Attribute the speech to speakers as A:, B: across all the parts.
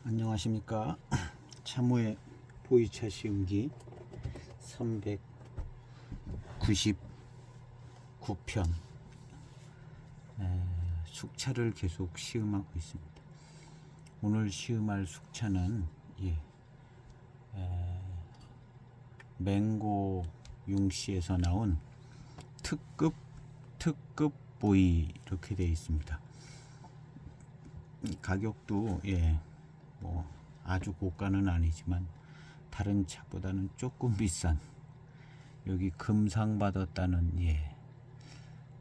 A: 안녕하십니까. 참호의 보이차 시음기 399편 숙차를 계속 시음하고 있습니다. 오늘 시음할 숙차는 맹고 융씨에서 나온 특급 보이 이렇게 되어 있습니다. 가격도 뭐 아주 고가는 아니지만 다른 차보다는 조금 비싼, 여기 금상 받았다는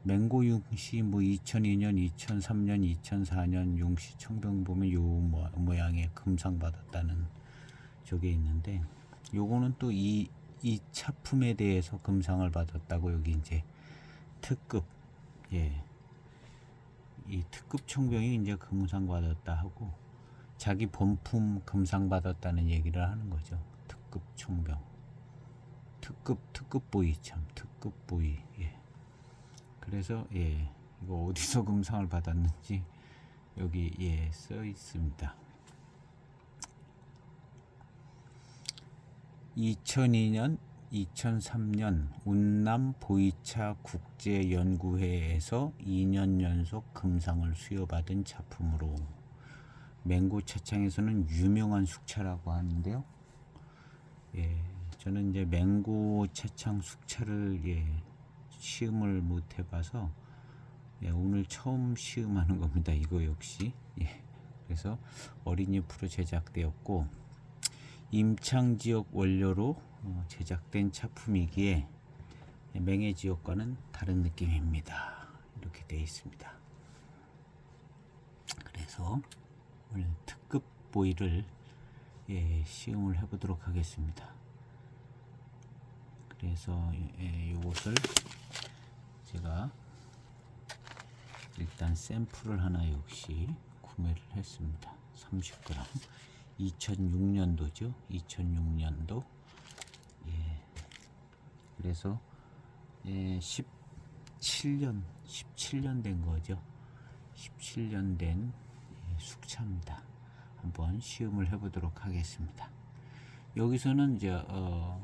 A: 맹고 융씨 뭐 2002년, 2003년, 2004년 융씨 청병 보면 요 모양의 금상 받았다는 저게 있는데, 요거는 또 이 차품에 대해서 금상을 받았다고 여기 이제 특급 이 특급 청병이 이제 금상 받았다 하고 자기 본품 금상 받았다는 얘기를 하는 거죠. 특급 청병, 특급 보이, 참 특급 보이. 그래서 이거 어디서 금상을 받았는지 여기 써 있습니다. 2002년, 2003년 운남 보이차 국제연구회에서 2년 연속 금상을 수여받은 차품으로 맹고 차창에서는 유명한 숙차라고 하는데요. 저는 이제 맹고 차창 숙차를 시음을 못 해봐서 오늘 처음 시음하는 겁니다. 이거 역시. 그래서 어린이프로 제작되었고 임창 지역 원료로 제작된 차품이기에 맹해 지역과는 다른 느낌입니다. 이렇게 되어 있습니다. 그래서 오늘 특급 보이를 시음을 해보도록 하겠습니다. 그래서 이것을 제가 일단 샘플을 하나 역시 구매를 했습니다. 30g 2006년도죠. 2006년도. 그래서 17년 된 거죠. 17년 된 숙차입니다. 한번 시음을 해보도록 하겠습니다. 여기서는 이제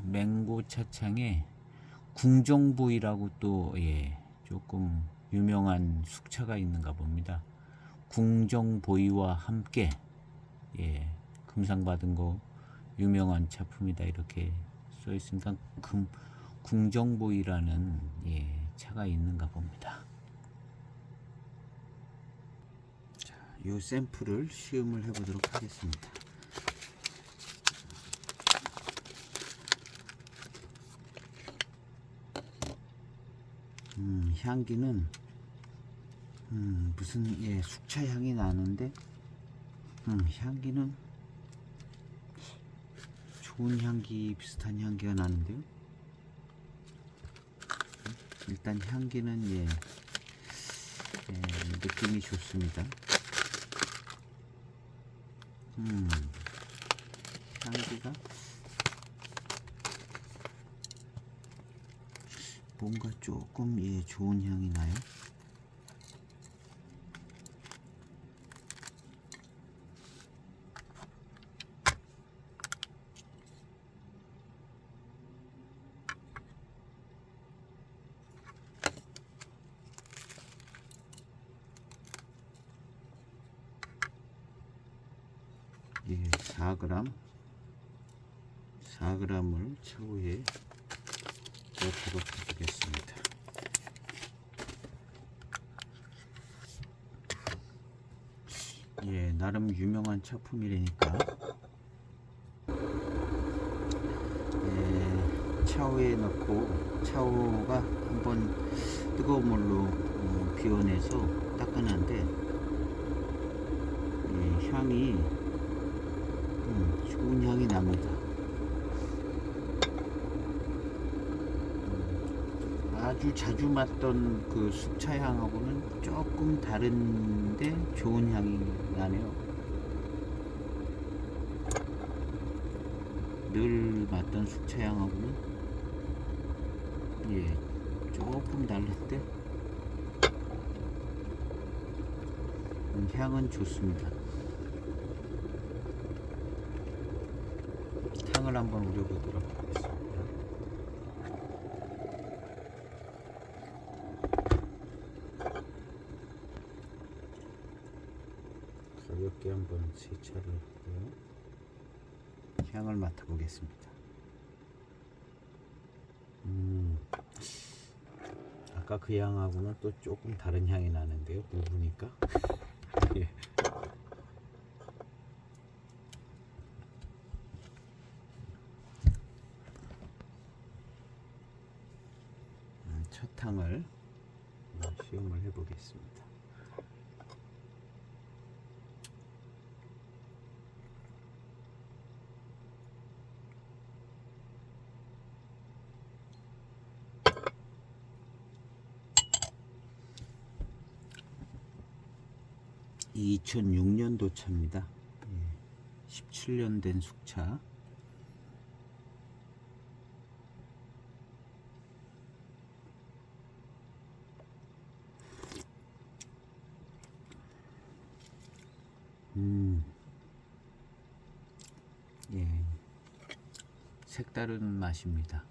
A: 맹고 차창에 궁정보이라고 또 조금 유명한 숙차가 있는가 봅니다. 궁정보이와 함께 금상 받은 거 유명한 차품이다 이렇게 써 있으니까 궁정보이라는 차가 있는가 봅니다. 자, 이 샘플을 시음을 해보도록 하겠습니다. 향기는 무슨 숙차 향이 나는데 향기는 좋은 향기, 비슷한 향기가 나는데요. 일단 향기는 느낌이 좋습니다. 향기가 뭔가 조금 좋은 향이 나요. 예, 4g을 차후에 넣도록 하겠습니다. 나름 유명한 차품이라니까 차후에 넣고 차후가 한번 뜨거운 물로 비워내서 닦아낸데 향이 좋은 향이 납니다. 아주 자주 맡던 그 숙차향하고는 조금 다른데 좋은 향이 나네요. 늘 맡던 숙차향하고는 조금 다른데 향은 좋습니다. 향을 한번 우려보도록 하겠습니다. 가볍게 한번 세차를 하고요. 향을 맡아보겠습니다. 아까 그 향하고는 또 조금 다른 향이 나는데요. 묵으니까. 예. 첫 향을 시음을 해보겠습니다. 이 2006년도 차입니다. 17년 된 숙차. 예, 색다른 맛입니다.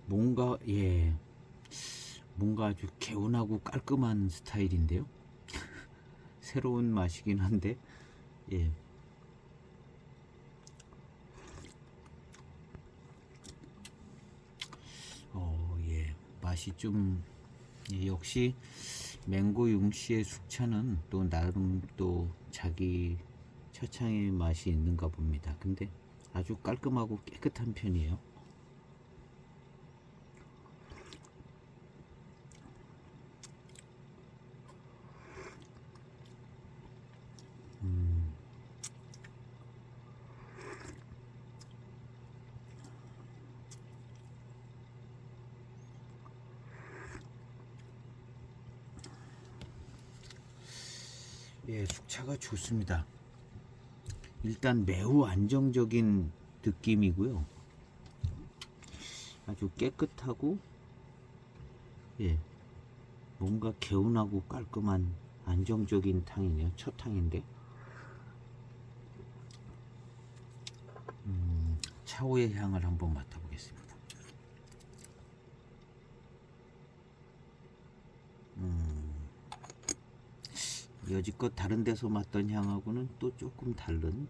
A: 뭔가 뭔가 아주 개운하고 깔끔한 스타일인데요. 새로운 맛이긴 한데 예. 맛이 좀 역시 맹고 융씨의 숙차는 또 나름 또 자기 차창의 맛이 있는가 봅니다. 근데 아주 깔끔하고 깨끗한 편이에요. 예, 숙차가 좋습니다. 일단 매우 안정적인 느낌이고요. 아주 깨끗하고 뭔가 개운하고 깔끔한 안정적인 탕이네요. 첫 탕인데 차오의 향을 한번 맡아보겠습니다. 여지껏 다른 데서 맡던 향하고는 또 조금 다른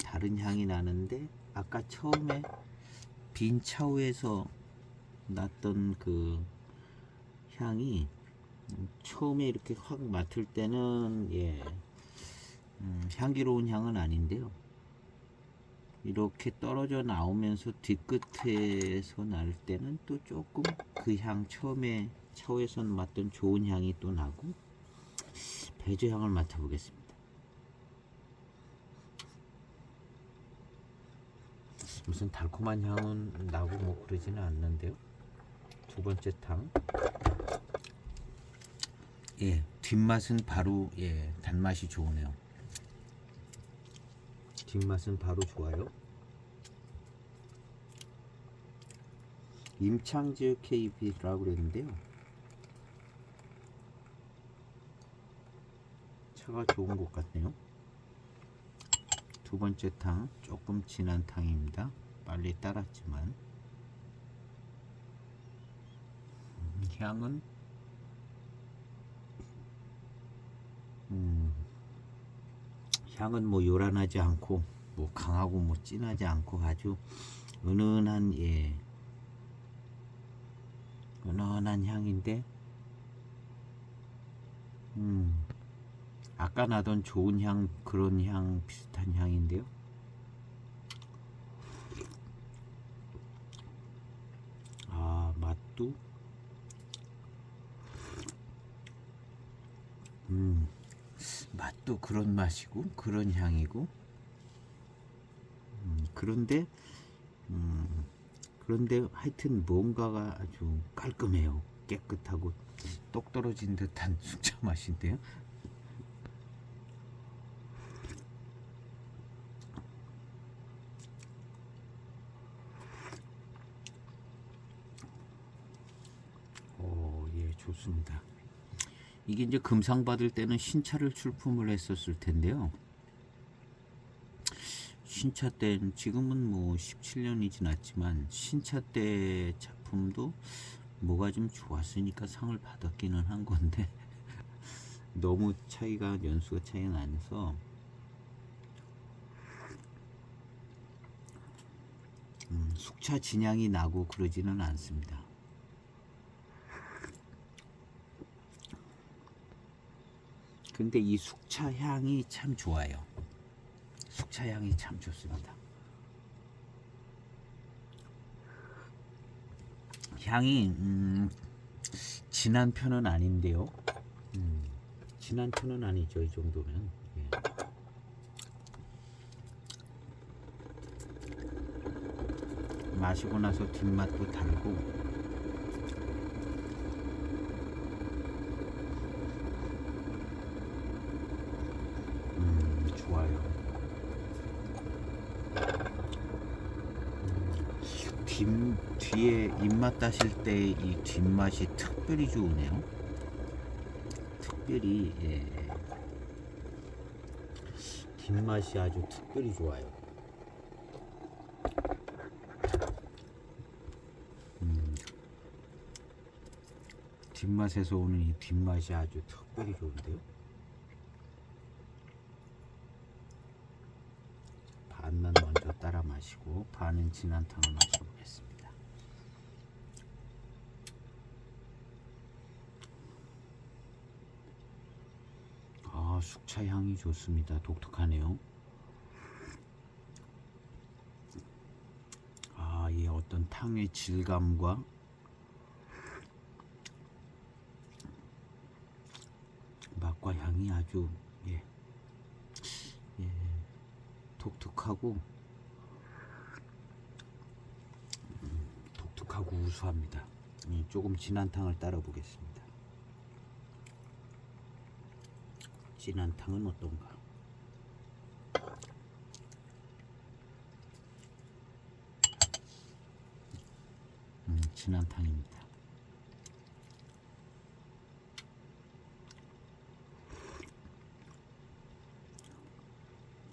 A: 다른 향이 나는데 아까 처음에 빈 차오에서 났던 그 향이 처음에 이렇게 확 맡을 때는 향기로운 향은 아닌데요. 이렇게 떨어져 나오면서 뒤끝에서 날 때는 또 조금 그 향 처음에 차오에서 맡던 좋은 향이 또 나고 배주 향을 맡아보겠습니다. 무슨 달콤한 향은 나고 뭐 그러지는 않는데요. 두 번째 탕. 뒷맛은 바로 단맛이 좋으네요. 뒷맛은 바로 좋아요. 임창지역 KB라고 그랬는데요. 차가 좋은 것 같네요. 두 번째 탕 조금 진한 탕입니다. 빨리 따랐지만 향은 향은 뭐 요란하지 않고 뭐 강하고 뭐 진하지 않고 아주 은은한 은은한 향인데 아까 나던 좋은 향 그런 향 비슷한 향인데요. 맛도 맛도 그런 맛이고 그런 향이고 그런데 하여튼 뭔가가 아주 깔끔해요. 깨끗하고 똑 떨어진 듯한 숙차 맛인데요. 좋습니다. 이게 이제 금상 받을 때는 신차를 출품을 했었을 텐데요. 신차 때는 지금은 뭐 17년이 지났지만 신차 때 작품도 뭐가 좀 좋았으니까 상을 받았기는 한 건데 너무 차이가 연수가 차이가 나서 숙차 진향이 나고 그러지는 않습니다. 근데 이 숙차 향이 참 좋아요. 숙차 향이 참 좋습니다. 향이 진한 편은 아닌데요. 진한 편은 아니죠. 이 정도면. 예. 마시고 나서 뒷맛도 달고 좋아요. 뒤에 입맛 따실 때 이 뒷맛이 특별히 좋으네요. 특별히 뒷맛이 아주 특별히 좋아요. 뒷맛에서 오는 이 뒷맛이 아주 특별히 좋은데요. 반만 먼저 따라 마시고 반은 진한 탕을 마셔보겠습니다. 아, 숙차 향이 좋습니다. 독특하네요. 아, 이 어떤 탕의 질감과 맛과 향이 아주 독특하고 우수합니다. 조금 진한 탕을 따라 보겠습니다. 진한 탕은 어떤가? 진한 탕입니다.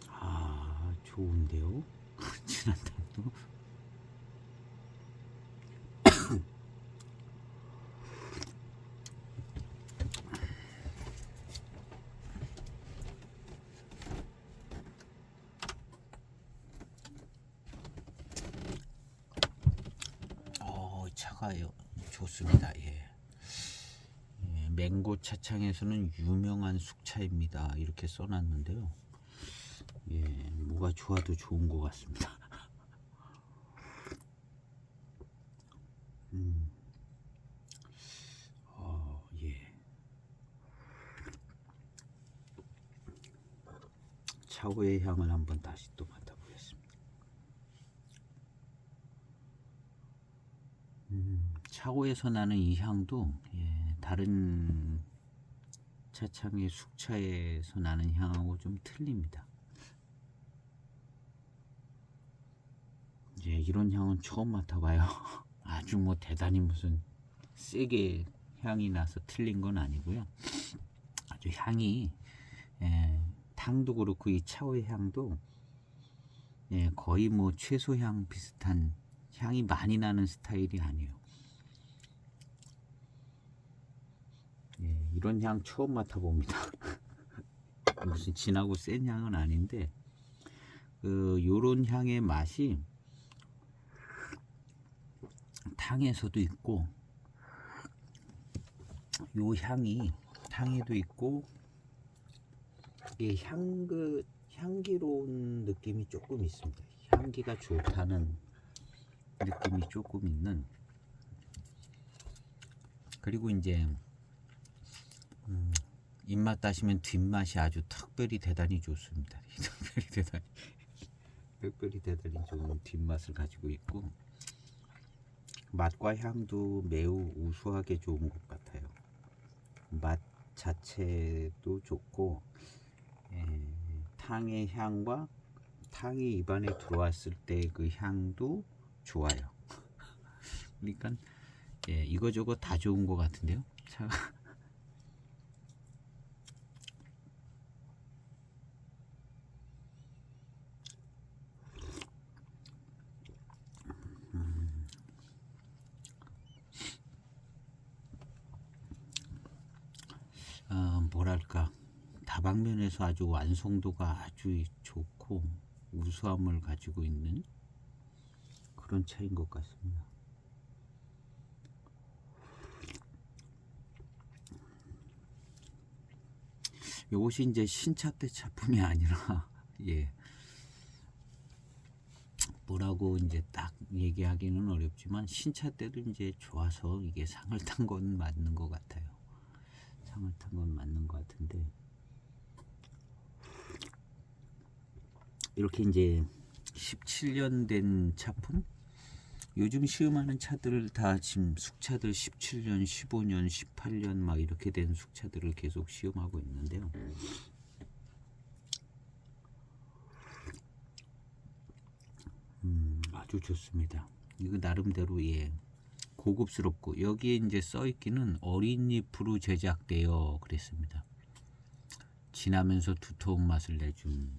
A: 아, 좋은데요? 진한 탕도. 차가요. 좋습니다. 맹고 차창에서는 유명한 숙차입니다. 이렇게 써놨는데요. 뭐가 좋아도 좋은 것 같습니다. 차후의 향을 한번 다시 또 맡아보겠습니다. 차고에서 나는 이 향도 다른 차창의 숙차에서 나는 향하고 좀 틀립니다. 이런 향은 처음 맡아봐요. 아주 뭐 대단히 무슨 세게 향이 나서 틀린 건 아니고요. 아주 향이 탕도 그렇고 이 차오의 향도 거의 뭐 채소향 비슷한 향이 많이 나는 스타일이 아니에요. 이런 향 처음 맡아봅니다. 무슨 진하고 센 향은 아닌데 요런 향의 맛이 탕에서도 있고 요 향이 탕에도 있고 향기로운 느낌이 조금 있습니다. 향기가 좋다는 느낌이 조금 있는. 그리고 이제 입맛 따시면 뒷맛이 아주 특별히 대단히 좋습니다. 특별히 대단히 좋은 뒷맛을 가지고 있고 맛과 향도 매우 우수하게 좋은 것 같아요. 맛 자체도 좋고 탕의 향과 탕이 입안에 들어왔을 때 그 향도 좋아요. 그러니까 이거저거 다 좋은 것 같은데요. 차 뭐랄까 다방면에서 아주 완성도가 아주 좋고 우수함을 가지고 있는 그런 차인 것 같습니다. 이것이 이제 신차 때 작품이 아니라 예 뭐라고 이제 딱 얘기하기는 어렵지만 신차 때도 이제 좋아서 이게 상을 탄 건 맞는 것 같아요. 상을 탄 건 맞는 것 같은데 이렇게 이제 17년 된 차품 요즘 시음하는 차들 다 지금 숙차들 17년, 15년, 18년 막 이렇게 된 숙차들을 계속 시음하고 있는데요. 아주 좋습니다. 이거 나름대로 예 고급스럽고 여기에 이제 써있기는 어린 잎으로 제작되어 그랬습니다. 진하면서 두터운 맛을 내준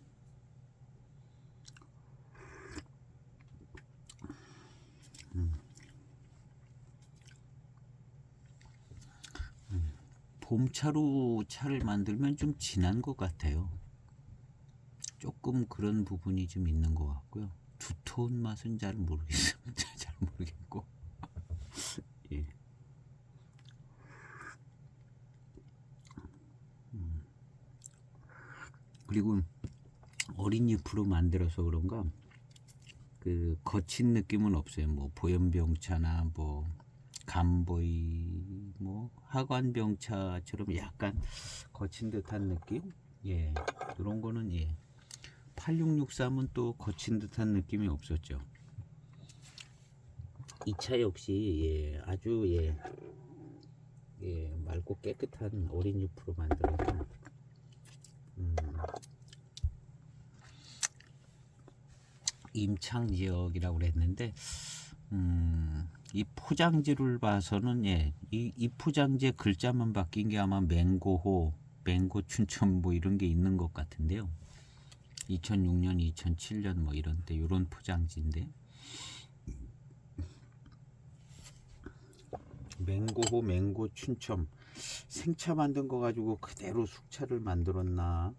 A: 봄차로 차를 만들면 좀 진한 것 같아요. 조금 그런 부분이 좀 있는 것 같고요. 두터운 맛은 잘 모르겠습니다. 잘 모르겠고 예. 그리고 어린 잎으로 만들어서 그런가 그 거친 느낌은 없어요. 뭐 보연병차나 뭐 감보이 뭐 하관병차처럼 약간 거친 듯한 느낌 예 그런 거는 예 8663은 또 거친 듯한 느낌이 없었죠. 이 차 역시 예 아주 예 맑고 깨끗한 어린 잎으로 만들어서 임창 지역이라고 그랬는데 이 포장지를 봐서는 예, 이 포장지의 글자만 바뀐 게 아마 맹고호, 맹고 춘천 뭐 이런 게 있는 것 같은데요. 2006년, 2007년 뭐 이런 때 이런 포장지인데 맹고호, 맹고 춘천 생차 만든 거 가지고 그대로 숙차를 만들었나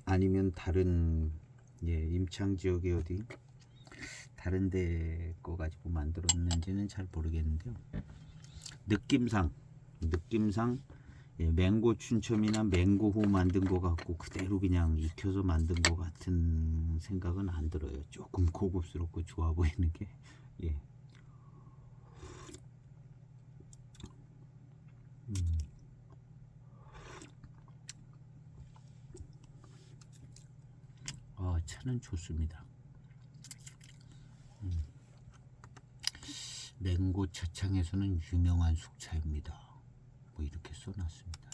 A: 아니면 다른 예, 임창 지역이 어디 다른 데 거 가지고 만들었는지는 잘 모르겠는데요. 느낌상 예, 맹고 춘첨이나 맹고호 만든 거 같고 그대로 그냥 익혀서 만든 거 같은 생각은 안 들어요. 조금 고급스럽고 좋아 보이는 게 예. 차는 좋습니다. 맹고 차창에서는 유명한 숙차입니다. 뭐 이렇게 써놨습니다.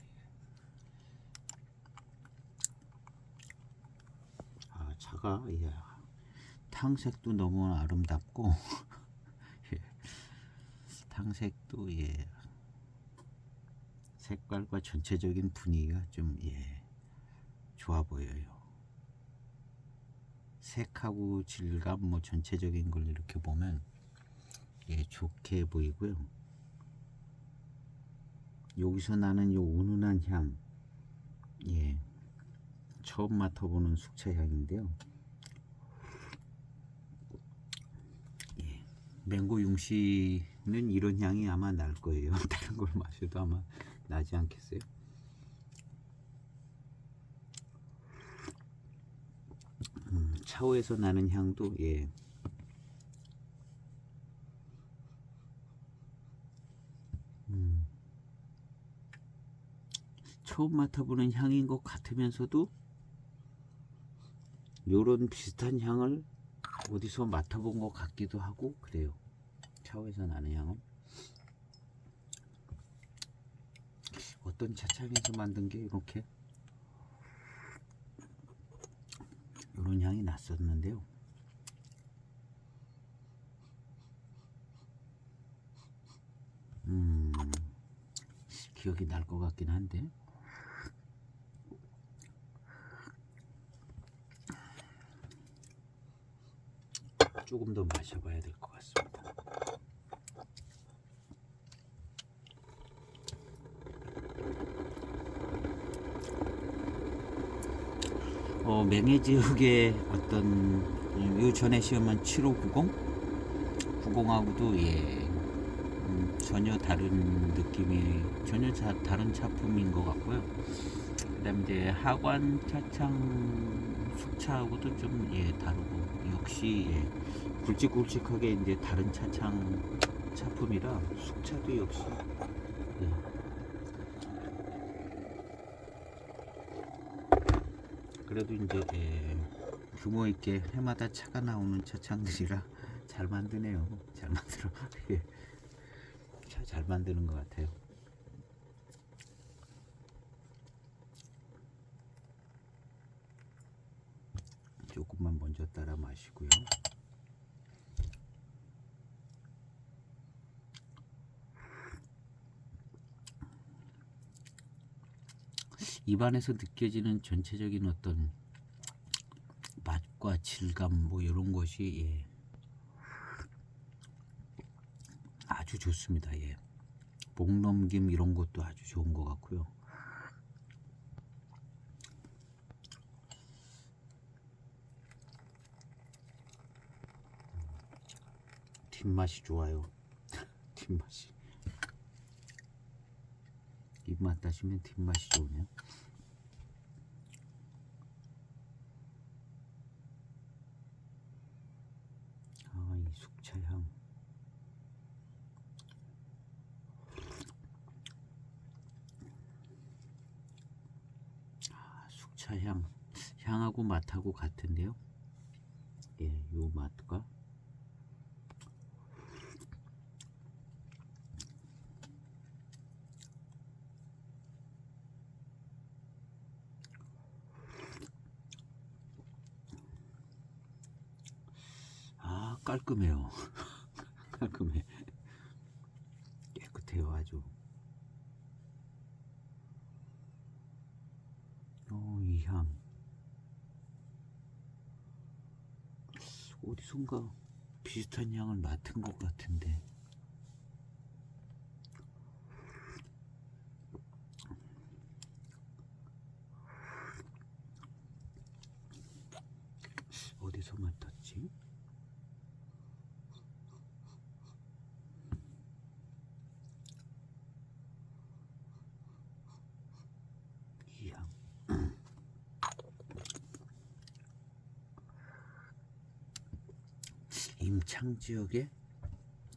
A: 차가 예, 탕색도 너무 아름답고 예, 탕색도 예, 색깔과 전체적인 분위기가 좀 예, 좋아 보여요. 색하고 질감 뭐 전체적인 걸 이렇게 보면 예, 좋게 보이고요. 여기서 나는 요 은은한 향 예, 처음 맡아보는 숙차 향인데요. 예, 맹고 융시는 이런 향이 아마 날 거예요. 다른 걸 마셔도 아마 나지 않겠어요? 차오에서 나는 향도 예. 처음 맡아보는 향인 것 같으면서도 요런 비슷한 향을 어디서 맡아본 것 같기도 하고 그래요. 차오에서 나는 향은 어떤 차창에서 만든 게 이렇게 이런 향이 났었는데요. 기억이 날 것 같긴 한데. 조금 더 마셔봐야 될 것 같습니다. 맹해지역의 어떤 요 전에 시험한 7590 90하고도 전혀 다른 느낌이 전혀 다른 작품인 것 같고요. 그다음 이제 하관 차창 숙차하고도 좀 다르고 역시 굵직굵직하게 이제 다른 차창 작품이라 숙차도 역시 그래도 이제 규모 있게 해마다 차가 나오는 차창들이라 잘 만드네요. 잘 만들어. 잘 만드는 것 같아요. 조금만 먼저 따라 마시고요. 입안에서 느껴지는 전체적인 어떤 맛과 질감 뭐 이런 것이 아주 좋습니다. 목 넘김 이런 것도 아주 좋은 것 같고요. 뒷맛이 좋아요. 뒷맛이 입맛 따시면 뒷맛이 좋네요. 이 숙차향 숙차향 향하고 맛하고 같은데요. 요 맛과 깔끔해요. 깔끔해. 깨끗해요. 아주. 이 향 어디선가 비슷한 향을 맡은 것 같은데 어디서 맡았지? 이 향 임창 지역의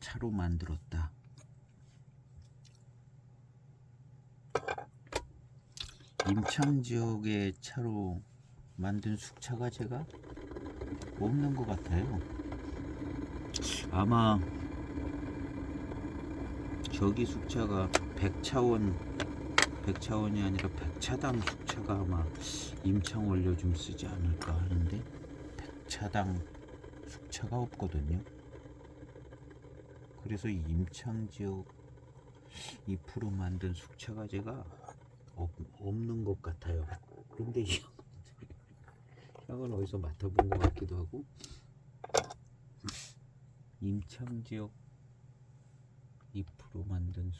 A: 차로 만들었다. 임창 지역의 차로 만든 숙차가 제가 없는 것 같아요. 아마 저기 숙차가 백차원이 아니라 백차당 숙차가 아마 임창 원료 좀 쓰지 않을까 하는데 백차당 숙차가 없거든요. 그래서 임창 지역 2% 만든 숙차가 제가 없는 것 같아요. 그런데 이 향은 어디서 맡아본 것 같기도 하고 임창 지역 2% 만든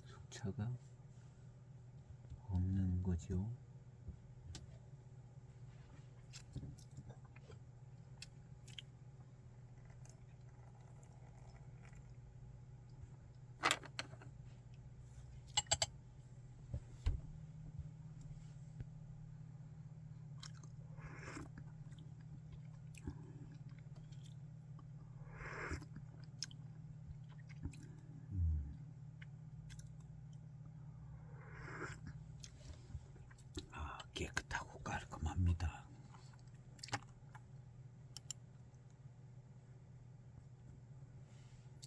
A: 숙차가 없는 거죠. 깨끗하고 깔끔합니다.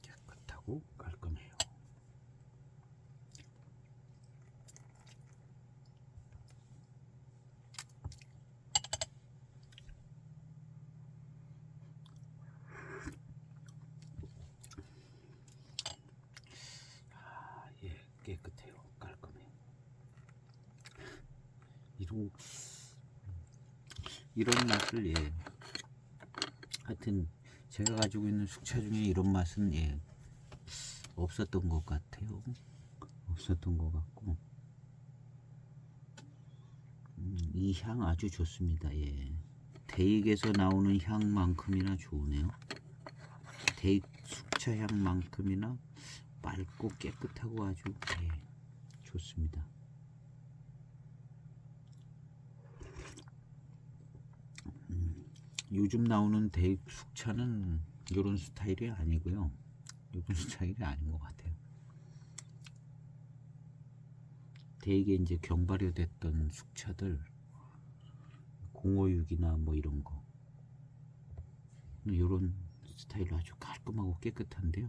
A: 깨끗하고 깔끔해요. 이런 맛을 하여튼 제가 가지고 있는 숙차 중에 이런 맛은 없었던 것 같아요. 없었던 것 같고 이 향 아주 좋습니다. 대익에서 나오는 향만큼이나 좋으네요. 대익 숙차 향만큼이나 맑고 깨끗하고 아주 좋습니다. 요즘 나오는 대익 숙차는 이런 스타일이 아니고요. 이런 스타일이 아닌 것 같아요. 대익에 이제 경발효됐던 숙차들 056이나 뭐 이런 거 이런 스타일로 아주 깔끔하고 깨끗한데요.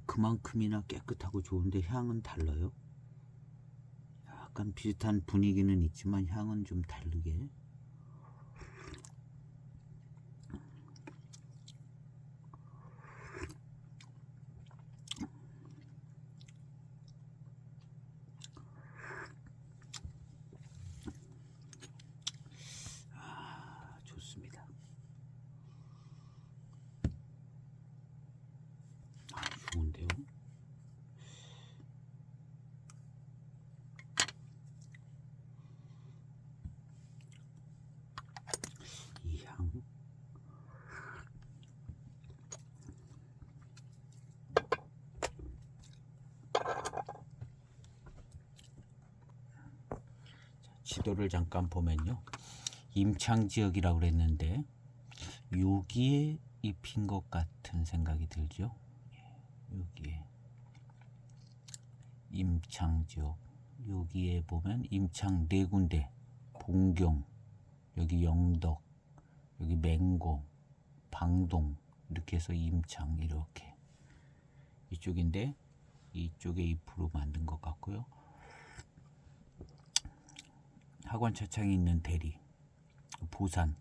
A: 그만큼이나 깨끗하고 좋은데 향은 달라요. 약간 비슷한 분위기는 있지만 향은 좀 다르게. 좋습니다. 좋은데요. 이 향. 지도를 잠깐 보면요. 임창 지역이라고 그랬는데 여기에 입힌 것 같은 생각이 들죠. 여기에 임창 지역, 여기에 보면 임창 네 군데, 봉경, 여기 영덕, 여기 맹고, 방동 이렇게 해서 임창 이렇게 이쪽인데 이쪽에 잎으로 만든 것 같고요. 학원 차창이 있는 대리, 보산,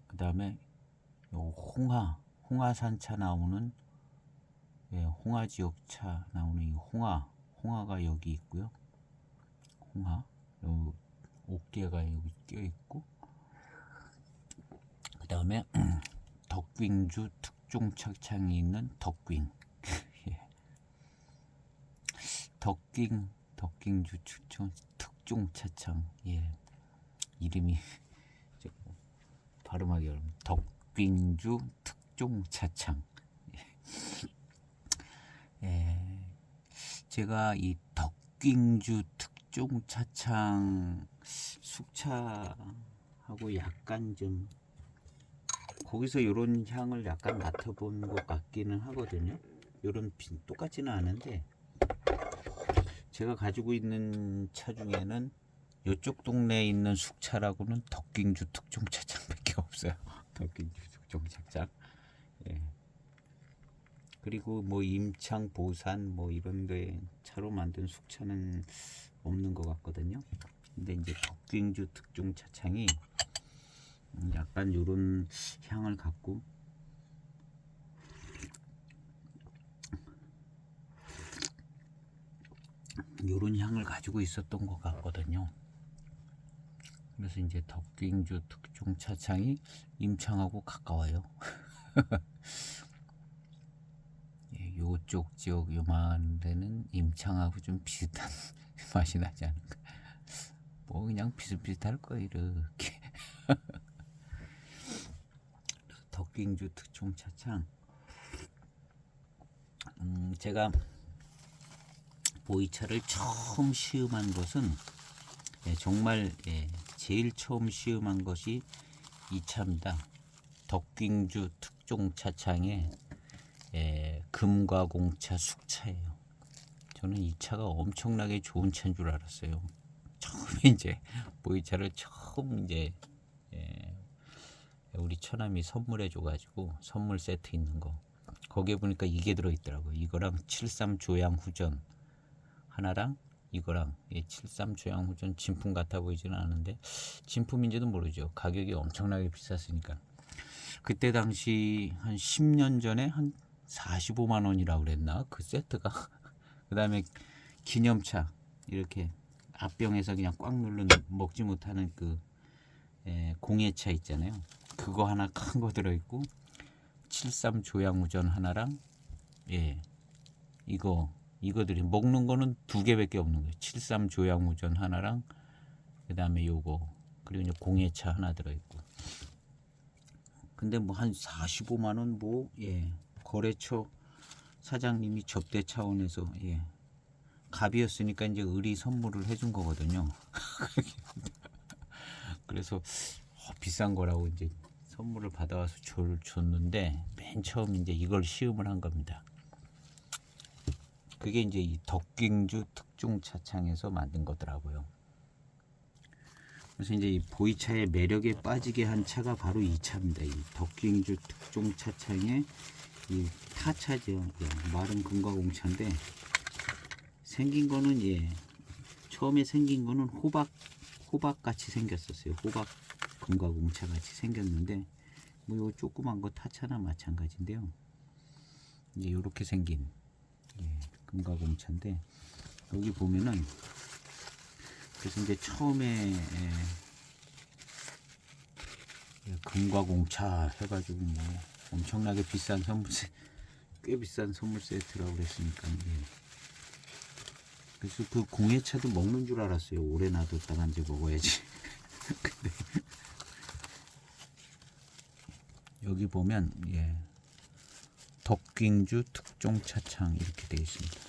A: 그 다음에 홍하산차 나오는 홍하 지역차 나오는 이 홍하가 여기 있고요. 홍하 요 옥계가 여기 껴 있고, 그 다음에 덕빙주 특종 차창이 있는 덕빙 덕빙주 특종 차창 이름이 발음하기 어렵습니다. 덕빙주 특종 차창. 제가 이 덕빙주 특종 차창 숙차하고 약간 좀 거기서 이런 향을 약간 맡아본 것 같기는 하거든요. 이런 똑같지는 않은데 제가 가지고 있는 차 중에는 이쪽 동네에 있는 숙차라고는 덕빙주 특종 차창밖에 없어요. 덕빙주 특종 차창. 그리고 뭐 임창, 보산 뭐 이런 데 차로 만든 숙차는 없는 것 같거든요. 근데 이제 덕빙주 특종 차창이 약간 요런 향을 갖고 요런 향을 가지고 있었던 것 같거든요. 그래서 이제 덕빙주 특종 차창이 임창하고 가까워요. 요쪽 지역 요만 데는 임창하고 좀 비슷한 맛이 나지 않을까. 뭐 그냥 비슷비슷할 거예요 이렇게. 덕빙주 특종 차창. 제가 보이차를 처음 시음한 것은 정말 제일 처음 시음한 것이 이 차입니다. 덕빙주 특종 차창의 금과 공차 숙차예요. 저는 이 차가 엄청나게 좋은 차인 줄 알았어요. 처음에 이제 보이차를 처음 이제 우리 처남이 선물해 줘가지고 선물 세트 있는 거 거기에 보니까 이게 들어있더라고요. 이거랑 73 조양 후전 하나랑 이거랑 73 조양 후전 진품 같아 보이지는 않은데 진품인지도 모르죠. 가격이 엄청나게 비쌌으니까. 그때 당시 한 10년 전에 한 45만 원이라고 그랬나 그 세트가. 그 다음에 기념차 이렇게 앞병에서 그냥 꽉 누르는 먹지 못하는 그 공예차 있잖아요. 그거 하나 큰 거 들어있고 73 조양우전 하나랑 이거들이 먹는 거는 2개밖에 없는 거예요. 73 조양우전 하나랑 그 다음에 요거 그리고 이제 공예차 하나 들어있고. 근데 뭐 한 45만원 뭐 거래처 사장님이 접대 차원에서 갑이었으니까 이제 을이 선물을 해준 거거든요. 그래서 비싼 거라고 이제 선물을 받아와서 줬는데 맨 처음 이제 이걸 시음을 한 겁니다. 그게 이제 이 덕깅주 특종 차창에서 만든 거더라고요. 그래서 이제 이 보이차의 매력에 빠지게 한 차가 바로 이 차입니다. 이 덕깅주 특종 차창의 이 타차죠. 마른 금과공차인데 생긴 거는 처음에 생긴 거는 호박 같이 생겼었어요. 호박 금과공차 같이 생겼는데 뭐 요 조그만 거 타차나 마찬가지인데요. 이제 요렇게 생긴 금과공차인데 여기 보면은 그래서 이제 처음에 금과공차 해가지고 뭐 엄청나게 비싼 선물세, 꽤 비싼 선물 세트라고 그랬으니까 그래서 그 공예차도 먹는 줄 알았어요. 오래 놔뒀다가 이제 먹어야지. 근데 여기 보면 덕깅주 특종 차창 이렇게 되어 있습니다.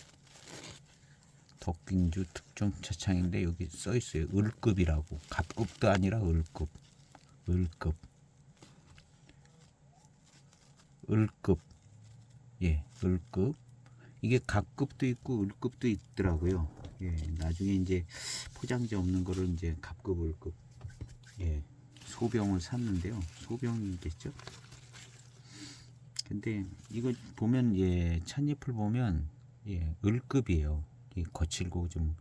A: 덕깅주 특종 차창인데 여기 써 있어요. 을급이라고. 갑급도 아니라 을급. 을급. 을급. 이게 갑급도 있고 을급도 있더라고요. 나중에 이제 포장지 없는 거를 이제 갑급, 을급. 소병을 샀는데요. 소병이겠죠? 근데 이거 보면 찻잎을 보면 을급이에요. 거칠고 좀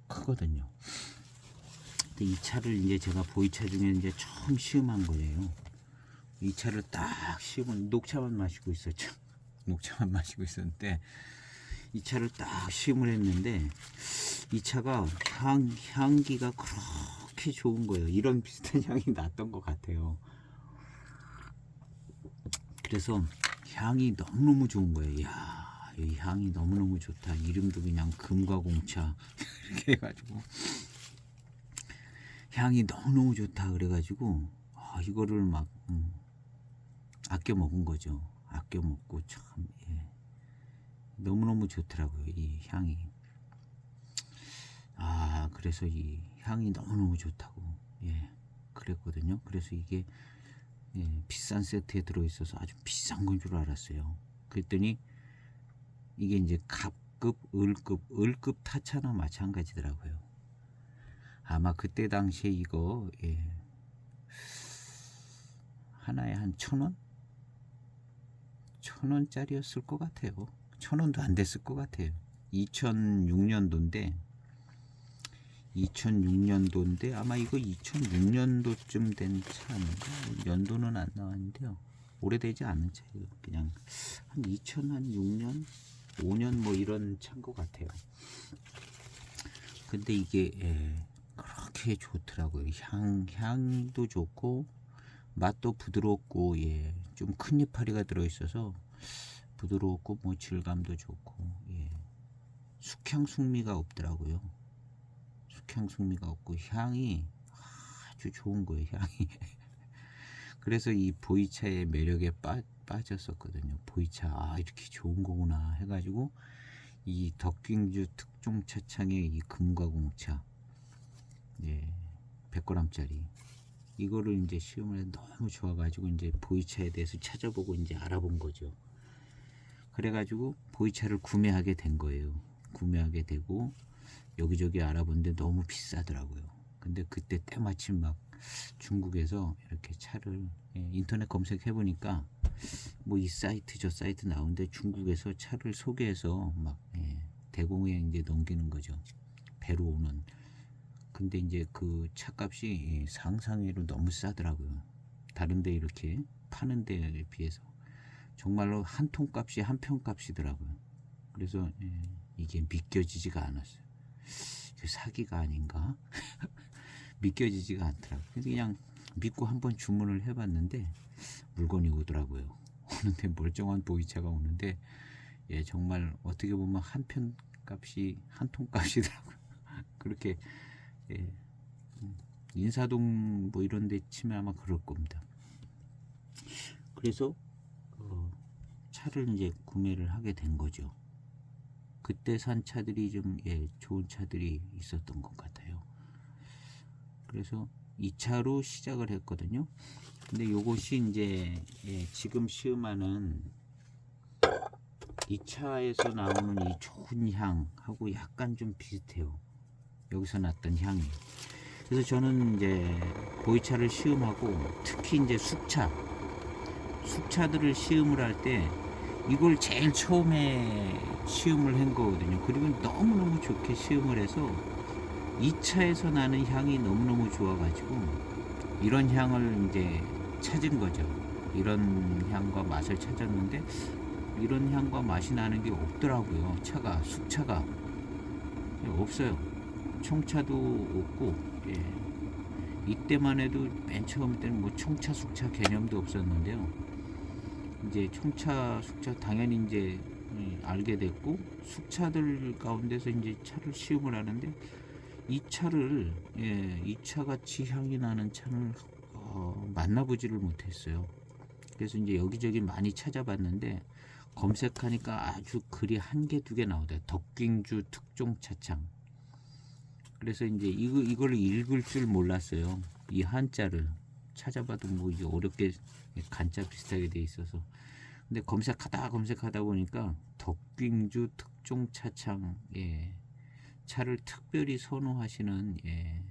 A: 크거든요. 근데 이 차를 이제 제가 보이차 중에 이제 처음 시음한 거예요. 이 차를 딱 시음은 녹차만 마시고 있었죠. 녹차만 마시고 있었는데 이 차를 딱 시음을 했는데 이 차가 향기가 그렇게 좋은 거예요. 이런 비슷한 향이 났던 것 같아요. 그래서 향이 너무너무 좋은 거예요. 이야, 이 향이 너무너무 좋다. 이름도 그냥 금과공차 이렇게 해가지고 향이 너무너무 좋다 그래가지고 이거를 막 아껴 먹은 거죠. 아껴 먹고 참 너무너무 좋더라고요. 이 향이. 그래서 이 향이 너무너무 좋다고 그랬거든요. 그래서 이게 비싼 세트에 들어있어서 아주 비싼 건 줄 알았어요. 그랬더니 이게 이제 갑급, 을급 타차나 마찬가지더라고요. 아마 그때 당시에 이거 하나에 한 1,000원? 1,000원짜리였을 것 같아요. 1,000원도 안 됐을 것 같아요. 2006년도인데 아마 이거 2006년도쯤 된 차 아닌가? 연도는 안 나왔는데요. 오래되지 않은 차예요. 그냥 한 2006년, 5년 뭐 이런 차인 것 같아요. 근데 이게 그렇게 좋더라고요. 향도 좋고 맛도 부드럽고 좀 큰 이파리가 들어있어서 부드럽고 뭐 질감도 좋고 숙향 숙미가 없더라고요. 숙향 숙미가 없고 향이 아주 좋은 거예요. 향이. 그래서 이 보이차의 매력에 빠졌었거든요. 보이차 이렇게 좋은 거구나 해가지고 이 덕깅주 특종 차창의 이 금과공차 100g짜리 이거를 이제 시음을 해서 너무 좋아가지고 이제 보이차에 대해서 찾아보고 이제 알아본 거죠. 그래가지고 보이차를 구매하게 된 거예요. 구매하게 되고 여기저기 알아본데 너무 비싸더라고요. 근데 그때 때마침 막 중국에서 이렇게 차를 인터넷 검색해 보니까 뭐 이 사이트 저 사이트 나오는데 중국에서 차를 소개해서 막 대공에 이제 넘기는 거죠. 배로 오는. 근데 이제 그 차값이 상상외로 너무 싸더라고요. 다른데 이렇게 파는 데에 비해서 정말로 한 통값이 한 평값이더라고요. 그래서 이게 믿겨지지가 않았어요. 이게 사기가 아닌가 믿겨지지가 않더라고요. 그래서 그냥 믿고 한번 주문을 해봤는데 물건이 오더라고요. 오는데 멀쩡한 보이차가 오는데 예, 정말 어떻게 보면 한 편 값이 한 통 값이더라고요. 그렇게 예, 인사동 뭐 이런 데 치면 아마 그럴 겁니다. 그래서 차를 이제 구매를 하게 된 거죠. 그때 산 차들이 좀 예, 좋은 차들이 있었던 것 같아요. 그래서 이 차로 시작을 했거든요. 근데 요것이 이제 예, 지금 시음하는 이 차에서 나오는 이 좋은 향하고 약간 좀 비슷해요. 여기서 났던 향이. 그래서 저는 이제 보이차를 시음하고 특히 이제 숙차들을 시음을 할 때 이걸 제일 처음에 시음을 한 거거든요. 그리고 너무너무 좋게 시음을 해서 이 차에서 나는 향이 너무너무 좋아가지고 이런 향을 이제 찾은 거죠. 이런 향과 맛을 찾았는데 이런 향과 맛이 나는 게 없더라고요. 숙차가 없어요. 청차도 없고 예. 이때만 해도 맨 처음 때는 뭐 청차 숙차 개념도 없었는데요. 이제 청차 숙차 당연히 이제 알게 됐고 숙차들 가운데서 이제 차를 시음을 하는데 이 차를 예, 이 차같이 향이 나는 차를 만나보지를 못했어요. 그래서 이제 여기저기 많이 찾아봤는데 검색하니까 아주 글이 한 개, 두 개 나오더라고요. 덕깅주 특종 차창. 그래서 이제 이걸 읽을 줄 몰랐어요. 이 한자를 찾아봐도 뭐 이제 어렵게 간자 비슷하게 돼 있어서. 근데 검색하다 보니까 덕깅주 특종 차창 예. 차를 특별히 선호하시는 예.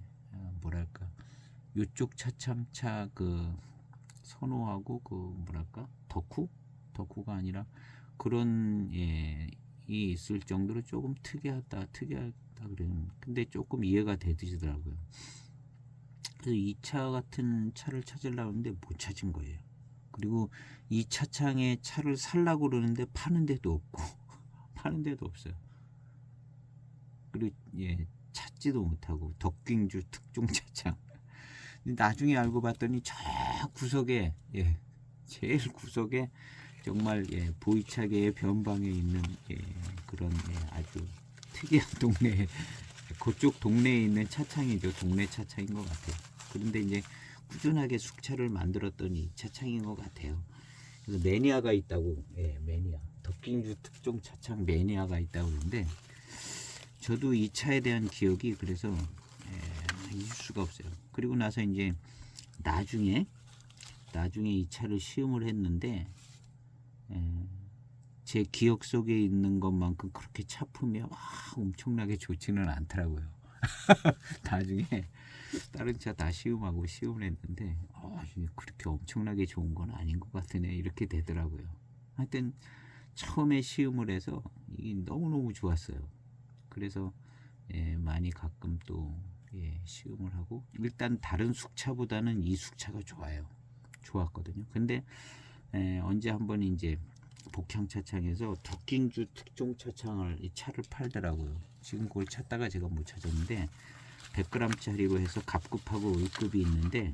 A: 뭐랄까 요쪽 차창차 그 선호하고 그 뭐랄까 덕후가 아니라 그런 예, 이 있을 정도로 조금 특이하다 그러는. 근데 조금 이해가 되더라고요. 그래서 이 차 같은 차를 찾으려고 하는데 못 찾은 거예요. 그리고 이 차창에 차를 살라고 그러는데 파는 데도 없고 파는 데도 없어요. 그리고 예, 찾지도 못하고 덕깅주 특종 차창. 나중에 알고 봤더니 저 구석에 예, 제일 구석에 정말 예, 보이차계의 변방에 있는 예, 그런 예, 아주 특이한 동네 그쪽 동네에 있는 차창이죠. 동네 차창인 것 같아요. 그런데 이제 꾸준하게 숙차를 만들었더니 차창인 것 같아요. 그래서 매니아가 있다고 예, 매니아 덕깅주 특종 차창 매니아가 있다고 그러는데 저도 이 차에 대한 기억이 그래서 예, 잊을 수가 없어요. 그리고 나서 이제 나중에 이 차를 시음을 했는데 제 기억 속에 있는 것만큼 그렇게 차품이 와 엄청나게 좋지는 않더라고요. 나중에 다른 차 다 시음을 했는데 그렇게 엄청나게 좋은 건 아닌 것 같으네 이렇게 되더라고요. 하여튼 처음에 시음을 해서 이게 너무너무 좋았어요. 그래서 예, 많이 가끔 또 예, 시음을 하고 일단 다른 숙차보다는 이 숙차가 좋았거든요. 근데 언제 한번 이제 복향차창에서 덕깅주 특종 차창을 이 차를 팔더라고요. 지금 그걸 찾다가 제가 못 찾았는데 100g짜리로 해서 갑급하고 을급이 있는데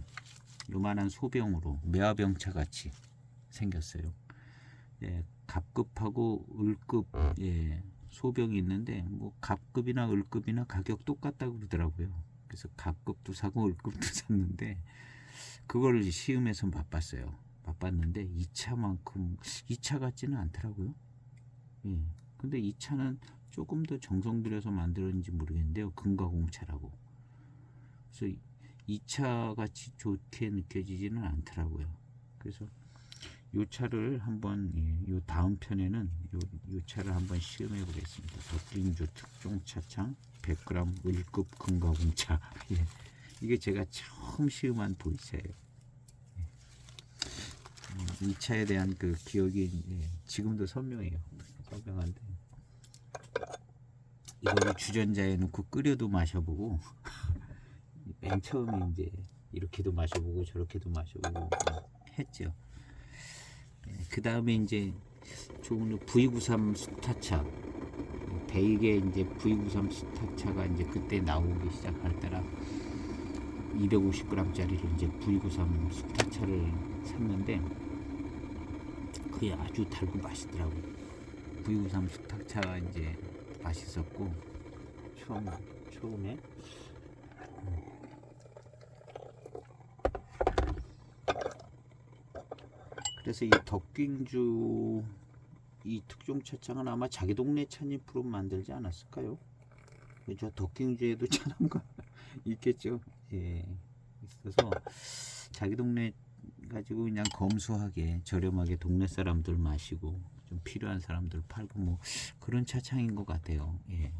A: 요만한 소병으로 매화병차 같이 생겼어요. 예, 갑급하고 을급 예, 소병이 있는데 뭐 갑급이나 을급이나 가격 똑같다고 그러더라고요. 그래서 갑급도 사고 을급도 샀는데 그걸 시음해서 맛봤는데 이 차만큼 이 차 같지는 않더라고요. 예. 근데 이 차는 조금 더 정성 들여서 만들었는지 모르겠는데요. 금가공차라고. 그래서 이 차 같이 좋게 느껴지지는 않더라고요. 그래서 요 차를 한번 요 다음 편에는 요 차를 한번 시음해 보겠습니다. 덕깅주 특종 차창 100g 을급 금가공차. 예. 이게 제가 처음 시음한 보이차예요. 이 차에 대한 그 기억이 예, 지금도 선명한데 이거를 주전자에 넣고 끓여도 마셔보고 맨 처음에 이제 이렇게도 마셔보고 저렇게도 마셔보고 했죠. 예, 그 다음에 이제 좋은 V93 숙타차 대개 이제 V93 스타차가 이제 그때 나오기 시작할 때라 250g짜리를 이제 V93 스타차를 샀는데 그게 아주 달고 맛있더라고. V93 스타차가 이제 맛있었고 처음에 그래서 이 덕깅주 이 특종 차창은 아마 자기 동네 찬입으로 만들지 않았을까요? 저 덕깅주에도 차량가 있겠죠. 예, 있어서 자기 동네 가지고 그냥 검소하게 저렴하게 동네 사람들 마시고 좀 필요한 사람들 팔고 뭐 그런 차창인 것 같아요. 예.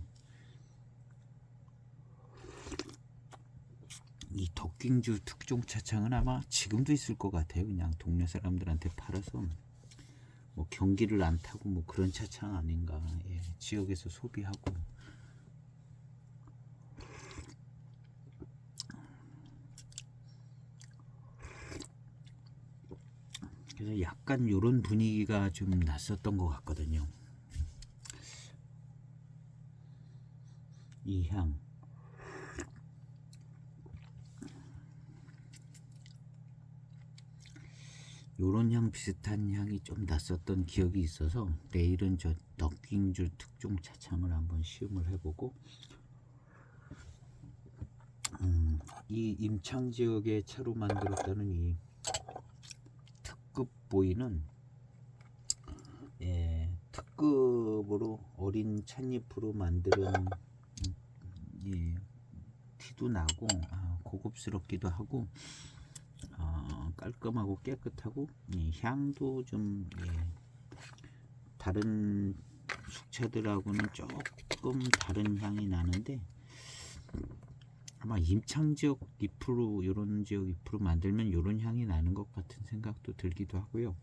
A: 이 덕깅주 특종 차창은 아마 지금도 있을 것 같아요. 그냥 동네 사람들한테 팔아서 뭐 경기를 안 타고 뭐 그런 차창 아닌가. 예, 지역에서 소비하고. 그래서 약간 요런 분위기가 좀 났었던 것 같거든요. 이 향. 요런 향 비슷한 향이 좀 났었던 기억이 있어서 내일은 저 덕깅주 특종 차창을 한번 시음을 해보고 이 임창 지역의 차로 만들었다는 이 특급 보이는 특급으로 어린 찻잎으로 만드는 티도 나고 고급스럽기도 하고 깔끔하고 깨끗하고 향도 좀 다른 숙차들하고는 조금 다른 향이 나는데 아마 임창 지역 잎으로 이런 지역 잎으로 만들면 이런 향이 나는 것 같은 생각도 들기도 하고요.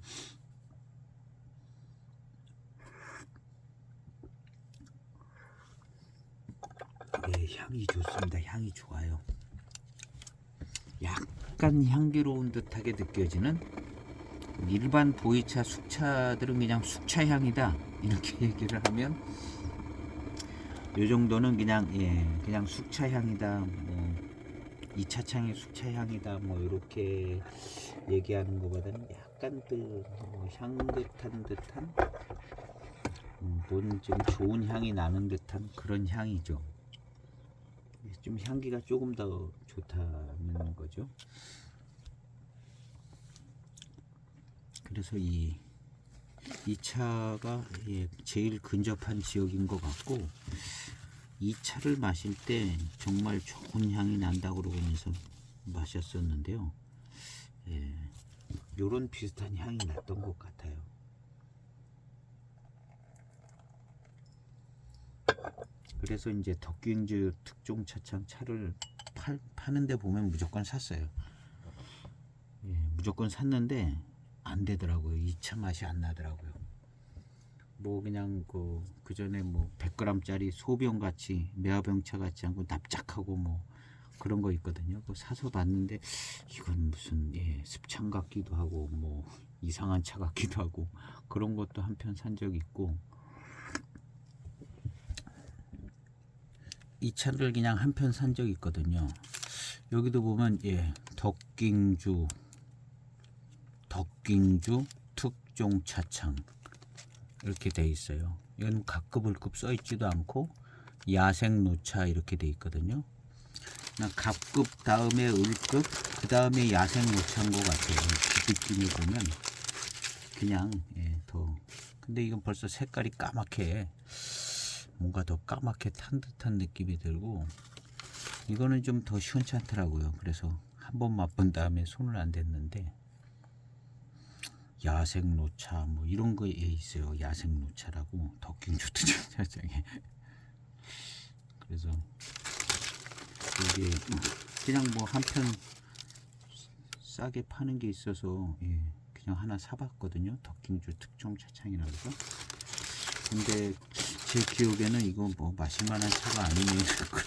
A: 향이 좋습니다. 향이 좋아요. 약간 향기로운 듯하게 느껴지는 일반 보이차 숙차들은 그냥 숙차 향이다 이렇게 얘기를 하면 요 정도는 그냥 숙차 향이다 이 차창의 숙차 향이다 뭐 이렇게 얘기하는 것보다는 약간 향긋한 듯한 뭔 좀 좋은 향이 나는 듯한 그런 향이죠. 좀 향기가 조금 더 좋다는 거죠. 그래서 이 차가 제일 근접한 지역인 것 같고 이 차를 마실 때 정말 좋은 향이 난다고 그러면서 마셨었는데요. 요런 비슷한 향이 났던 것 같아요. 그래서 이제 덕깅주 특종 차창 차를 파는데 보면 무조건 샀어요. 무조건 샀는데 안 되더라고요. 이 차 맛이 안 나더라고요. 뭐 그냥 그 전에 뭐 100g짜리 소병 같이 매화병차 같지 않고 납작하고 뭐 그런 거 있거든요. 그거 사서 봤는데 이건 무슨 습창 같기도 하고 뭐 이상한 차 같기도 하고 그런 것도 한편 산 적 있고 이 차를 그냥 한편 산 적 있거든요. 여기도 보면 덕깅주 특종 차창 이렇게 돼 있어요. 이건 각급 을급 써 있지도 않고 야생 노차 이렇게 돼 있거든요. 갑급 다음에 을급 그 다음에 야생 노차인 것 같아요. 그 느낌을 보면 그냥 더 근데 이건 벌써 색깔이 까맣게 뭔가 더 까맣게 탄 듯한 느낌이 들고 이거는 좀 더 시원찮더라고요. 그래서 한번 맛본 다음에 손을 안 댔는데 야생 노차 뭐 이런 거에 있어요. 야생 노차라고 덕깅주 차창에 그래서 이게 그냥 뭐 한편 싸게 파는 게 있어서 그냥 하나 사봤거든요. 덕깅주 특종 차창이라고 해서 근데 제 기억에는 이거 뭐 마실만한 차가 아니네 그런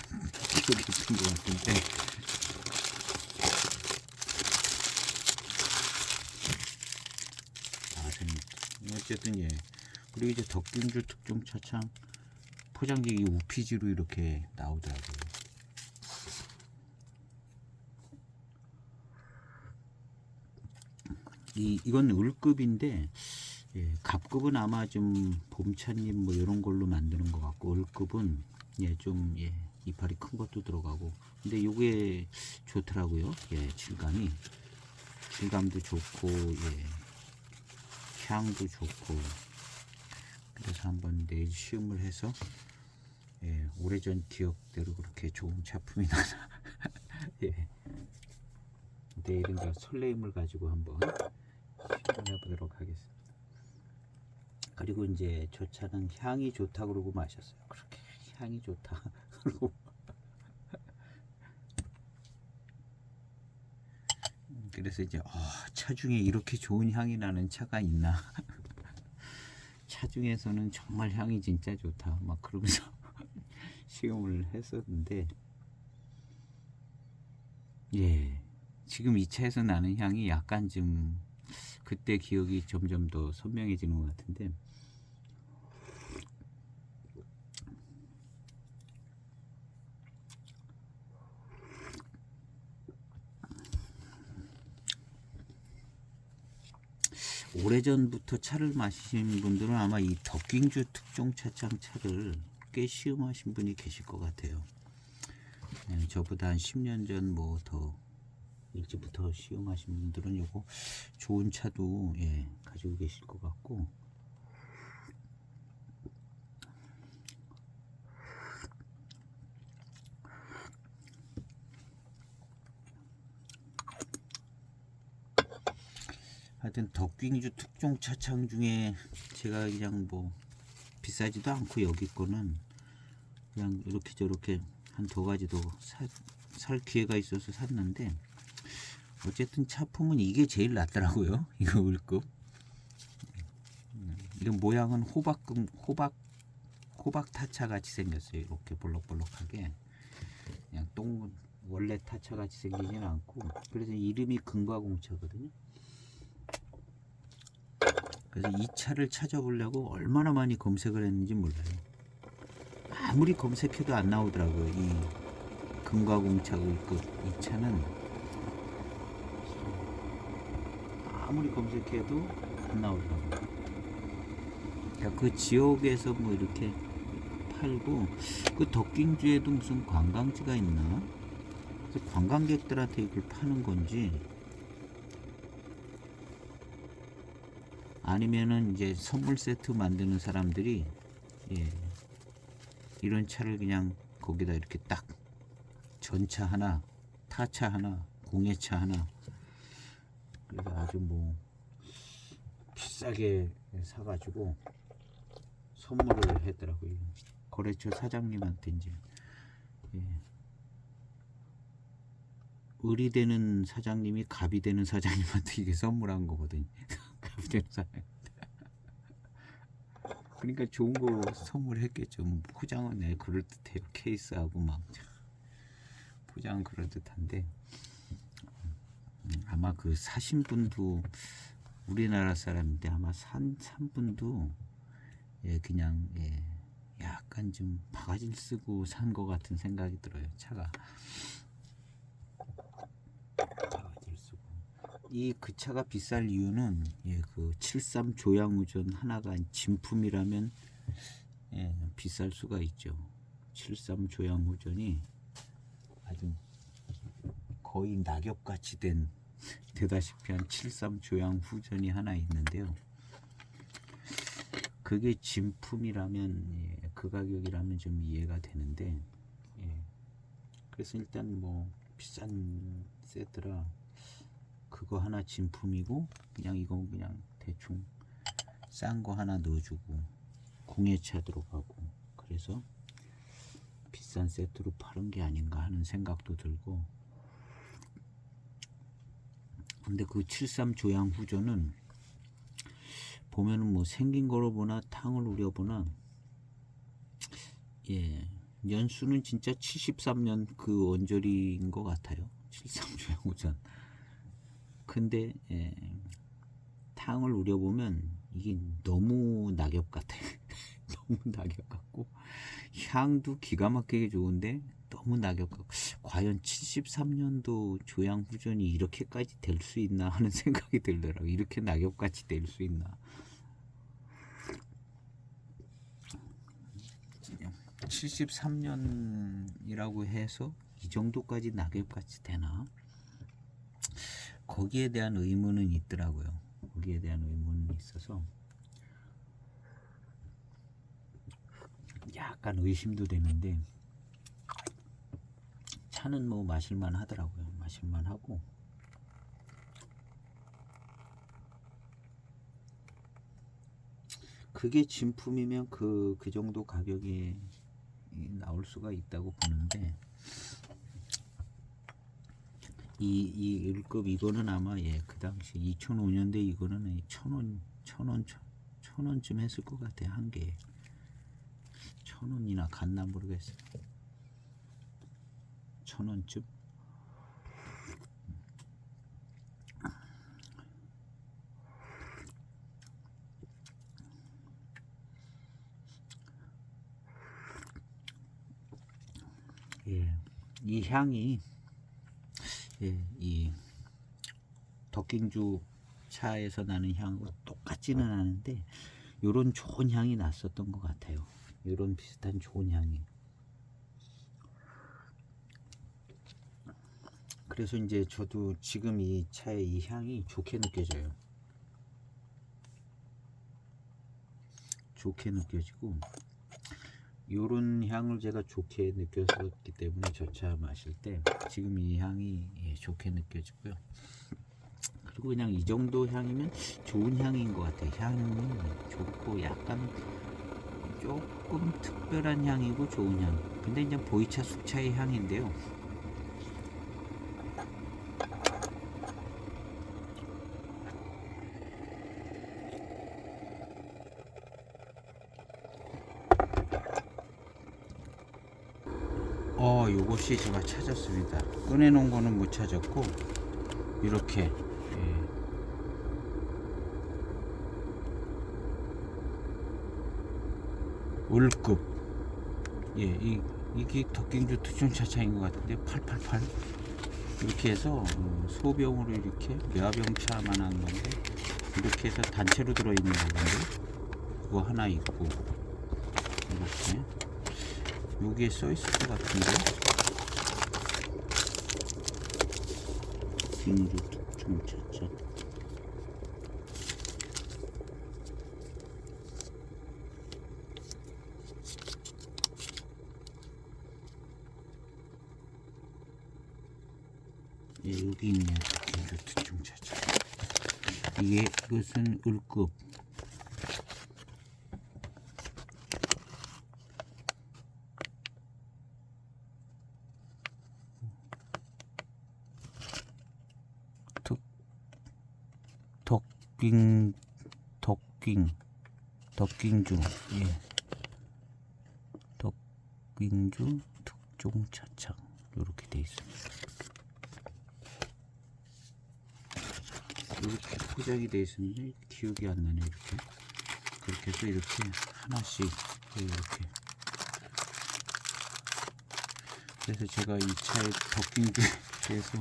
A: 기억이 있던 것 같은데 어쨌든 그리고 이제 덕깅주 특종 차창 포장지기 우피지로 이렇게 나오더라고요. 이건 을급인데, 예, 갑급은 아마 좀 봄찻잎 뭐 이런 걸로 만드는 것 같고, 을급은 예, 좀 예, 이파리 큰 것도 들어가고, 근데 요게 좋더라고요. 예, 질감도 좋고, 예, 향도 좋고. 그래서 한번 내일 시음을 해서 예, 오래전 기억대로 그렇게 좋은 작품이 나서 예, 내일은 저 설레임을 가지고 한번 시음해 보도록 하겠습니다. 그리고 이제 저 차는 향이 좋다 그러고 마셨어요. 그렇게 향이 좋다 그러고 그래서 이제 차 중에 이렇게 좋은 향이 나는 차가 있나? 차 중에서는 정말 향이 진짜 좋다 막 그러면서 시음을 했었는데, 예, 지금 이 차에서 나는 향이 약간 좀 그때 기억이 점점 더 선명해지는 것 같은데, 오래전부터 차를 마시신 분들은 아마 이 덕깅주 특종 차창 차를 꽤 시음하신 분이 계실 것 같아요. 예, 저보다 한 10년 전 뭐 더 일찍부터 시음하신 분들은 요거 좋은 차도 예, 가지고 계실 것 같고, 하여튼 덕깅주 특종 차창 중에 제가 그냥 뭐 비싸지도 않고 여기 거는 그냥 이렇게 저렇게 한 두 가지 더 살 기회가 있어서 샀는데, 어쨌든 차품은 이게 제일 낫더라고요. 이거 을급. 이런 모양은 호박 타차 같이 생겼어요. 이렇게 볼록볼록하게. 그냥 원래 타차 같이 생기진 않고, 그래서 이름이 금과공차거든요. 그래서 이 차를 찾아보려고 얼마나 많이 검색을 했는지 몰라요. 아무리 검색해도 안 나오더라고요. 이 금과공차 을급 이 차는 아무리 검색해도 안 나오더라고요. 그러니까 그 지역에서 뭐 이렇게 팔고, 그 덕깅주에도 무슨 관광지가 있나? 그래서 관광객들한테 이걸 파는 건지, 아니면은 이제 선물 세트 만드는 사람들이 예, 이런 차를 그냥 거기다 이렇게 딱 전차 하나, 타차 하나, 공예차 하나, 그래서 아주 뭐 비싸게 사가지고 선물을 했더라고요. 거래처 사장님한테 이제 예, 을이 되는 사장님이 갑이 되는 사장님한테 이게 선물한 거거든요. 갑이 되는 사장. 그러니까 좋은 거 선물했겠죠. 포장은 네, 그럴듯해요. 케이스하고 막 포장은 그럴듯한데, 아마 그 사신 분도 우리나라 사람인데 아마 산 분도 예, 그냥 예, 약간 좀 바가지를 쓰고 산 것 같은 생각이 들어요. 차가 바가지를 쓰고. 그 차가 비쌀 이유는 예, 그 73 조양우전 하나가 진품이라면 예, 비쌀 수가 있죠. 73 조양후전이 아주 거의 낙엽같이 된 되다시피 한 73 조양후전이 하나 있는데요. 그게 진품이라면 예, 그 가격이라면 좀 이해가 되는데, 예, 그래서 일단 뭐 비싼 세트라 그거 하나 진품이고, 그냥 이건 그냥 대충 싼 거 하나 넣어주고 공예차 들어가고, 그래서 비싼 세트로 파는 게 아닌가 하는 생각도 들고. 근데 그 73 조양 후전은 보면은 뭐 생긴 거로 보나 탕을 우려보나 예, 연수는 진짜 73년 그 원조리인 것 같아요. 73 조양 후전. 근데 예, 탕을 우려보면 이게 너무 낙엽 같아요. 너무 낙엽 같고 향도 기가 막히게 좋은데 너무 낙엽 같고, 과연 73년도 조양 후전이 이렇게까지 될 수 있나 하는 생각이 들더라고. 이렇게 낙엽같이 될 수 있나. 73년이라고 해서 이 정도까지 낙엽같이 되나? 거기에 대한 의문은 있더라고요. 거기에 대한 의문은 있어서 약간 의심도 되는데, 차는 뭐 마실만 하더라고요. 마실만 하고, 그게 진품이면 그 정도 가격이 나올 수가 있다고 보는데, 이 1급 이거는 아마 그 당시 2005년대 이거는 1,000원쯤 했을 것 같아요. 한 개에 1,000원이나 갔나 모르겠어요. 1,000원쯤. 이 향이 이 덕깅주 차에서 나는 향하고 똑같지는 않은데 요런 좋은 향이 났었던 것 같아요. 요런 비슷한 좋은 향이. 그래서 이제 저도 지금 이 차의 이 향이 좋게 느껴져요. 좋게 느껴지고, 요런 향을 제가 좋게 느꼈었기 때문에 저 차 마실 때 지금 이 향이 좋게 느껴지고요. 그리고 그냥 이 정도 향이면 좋은 향인 것 같아요. 향이 좋고 약간 조금 특별한 향이고 좋은 향. 근데 이제 보이차 숙차의 향인데요. 요것이 제가 찾았습니다. 꺼내놓은 거는 못 찾았고, 이렇게 을급, 이게 덕깅주 특종차차인 것 같은데 888 이렇게 해서 소병으로 이렇게 매화병차만한 건데 이렇게 해서 단체로 들어있는 건데, 그거 하나 있고, 이렇게 여기에 써 있을 것 같은데, 덕깅주 특종차차. 여기 있네요. 덕깅주 특종차차. 이것은 을급. 덕깅주, 덕깅주 특종 차창 이렇게 돼 있습니다. 이렇게 포장이 돼 있습니다. 기억이 안 나네. 이렇게 그렇게 해서 이렇게 하나씩 이렇게. 그래서 제가 이 차의 덕깅주에서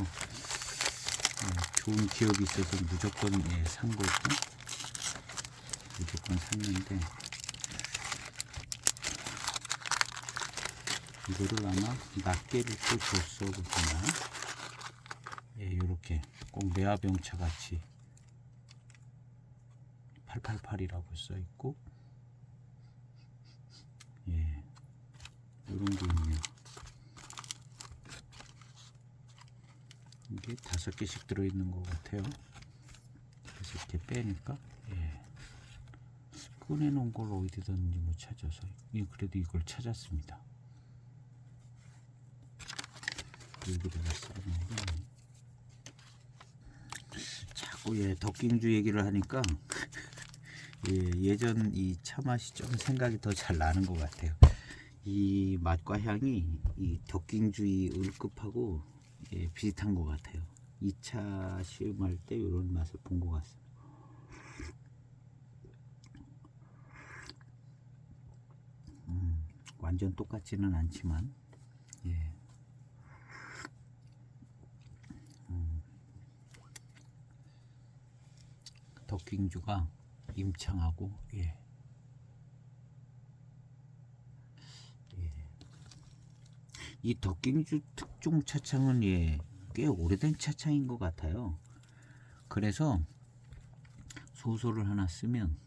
A: 좋은 기억이 있어서 무조건 산 거고, 무조건 샀는데, 이거를 아마 낱개를 또 줬어 보구나. 요렇게 꼭 매화병차 같이 888이라고 써 있고, 요런 게 있네요. 이게 5개씩 들어있는 것 같아요. 그래서 이렇게 빼니까, 꺼내놓은 걸 어디 뒀는지 못 찾아서, 그래도 이걸 찾았습니다. 여기다가 써놓은 거. 자꾸 덕깅주 얘기를 하니까 예전 이 차 맛이 좀 생각이 더 잘 나는 것 같아요. 이 맛과 향이 이 덕깅주 이 을급하고 비슷한 것 같아요. 2차 시음할 때 이런 맛을 본 것 같습니다. 완전 똑같지는 않지만 예. 덕킹주가 임창하고 예. 예. 이 덕킹주 특종 차창은 예, 꽤 오래된 차창인 것 같아요. 그래서 소설을 하나 쓰면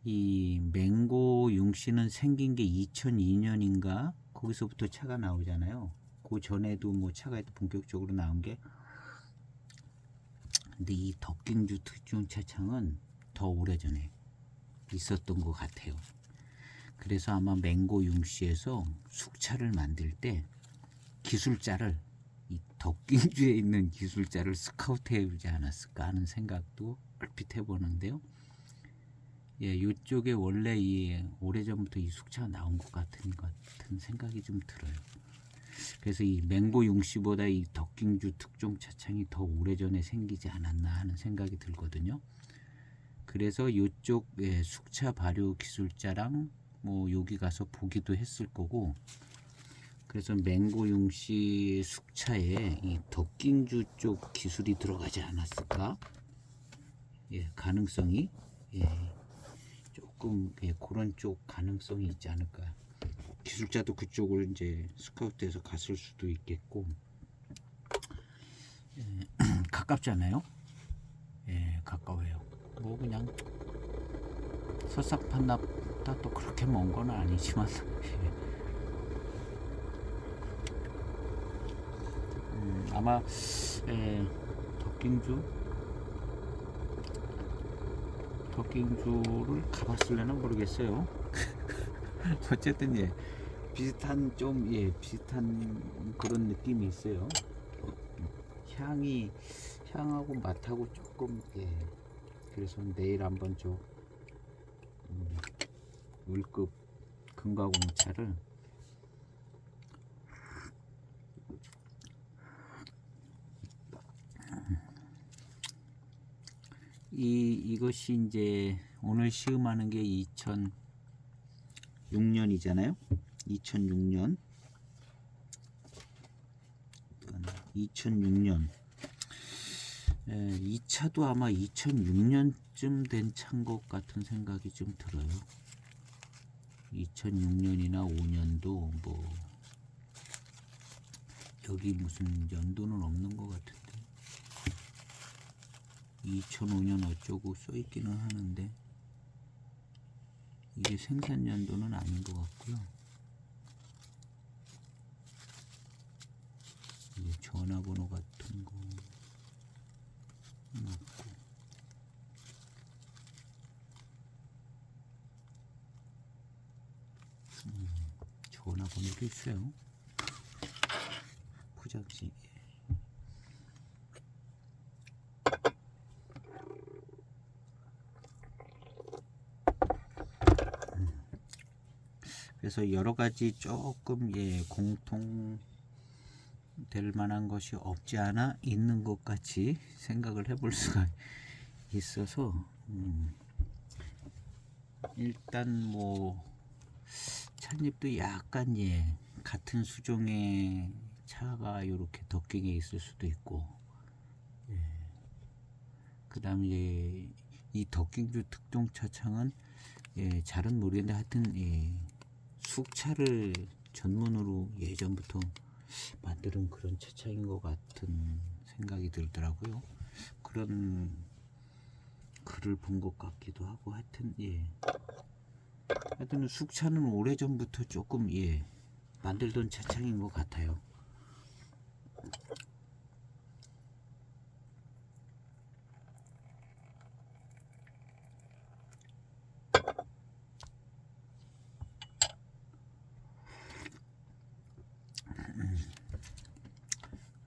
A: 이 맹고 융씨는 생긴 게 2002년인가 거기서부터 차가 나오잖아요. 그 전에도 뭐 차가 본격적으로 나온 게, 근데 이 덕킹주 특종 차창은 더 오래전에 있었던 것 같아요. 그래서 아마 맹고 융씨에서 숙차를 만들 때 기술자를, 이 덕킹주에 있는 기술자를 스카우트 해주지 않았을까 하는 생각도 얼핏 해보는데요. 예, 이쪽에 원래 이 오래전부터 이 숙차가 나온 것 같은 생각이 좀 들어요. 그래서 이 맹고 융씨보다 이 덕킹주 특종 차창이 더 오래전에 생기지 않았나 하는 생각이 들거든요. 그래서 이쪽 예, 숙차 발효 기술자랑 뭐 여기 가서 보기도 했을 거고, 그래서 맹고 융씨 숙차에 이 덕킹주 쪽 기술이 들어가지 않았을까? 예, 가능성이 예, 조금 예, 그런 쪽 가능성이 있지 않을까. 기술자도 그쪽을 이제 스카우트해서 갔을 수도 있겠고, 예, 가깝잖아요. 예, 가까워요. 뭐 그냥 서싹판납다 또 그렇게 먼 건 아니지만 아마 예, 덕킹주를 가봤을래나 모르겠어요. 어쨌든 예, 비슷한 좀 예, 비슷한 그런 느낌이 있어요. 향하고 맛하고 조금 예. 그래서 내일 한번 좀 물급 금가공차를 이것이 이제 오늘 시음하는 게 2006년이잖아요. 2006년 이 차도 아마 2006년쯤 된 차인 것 같은 생각이 좀 들어요. 2006년이나 5년도 뭐 여기 무슨 연도는 없는 것 같은데 2005년 어쩌고 써있기는 하는데 이게 생산 연도는 아닌 것 같고요. 이게 전화번호 같은 거 없고, 전화번호도 있어요. 포장지. 그래서 여러 가지 조금 예, 공통될 만한 것이 없지 않아 있는 것 같이 생각을 해볼 수가 있어서 일단 뭐 찻잎도 약간 예, 같은 수종의 차가 이렇게 덕킹에 있을 수도 있고, 예. 그 다음에 이 덕킹주 특종 차창은 예, 잘은 모르겠는데 하여튼 예, 숙차를 전문으로 예전부터 만드는 그런 차창인 것 같은 생각이 들더라고요. 그런 글을 본 것 같기도 하고 하여튼 예. 하여튼 숙차는 오래전부터 조금 예, 만들던 차창인 것 같아요.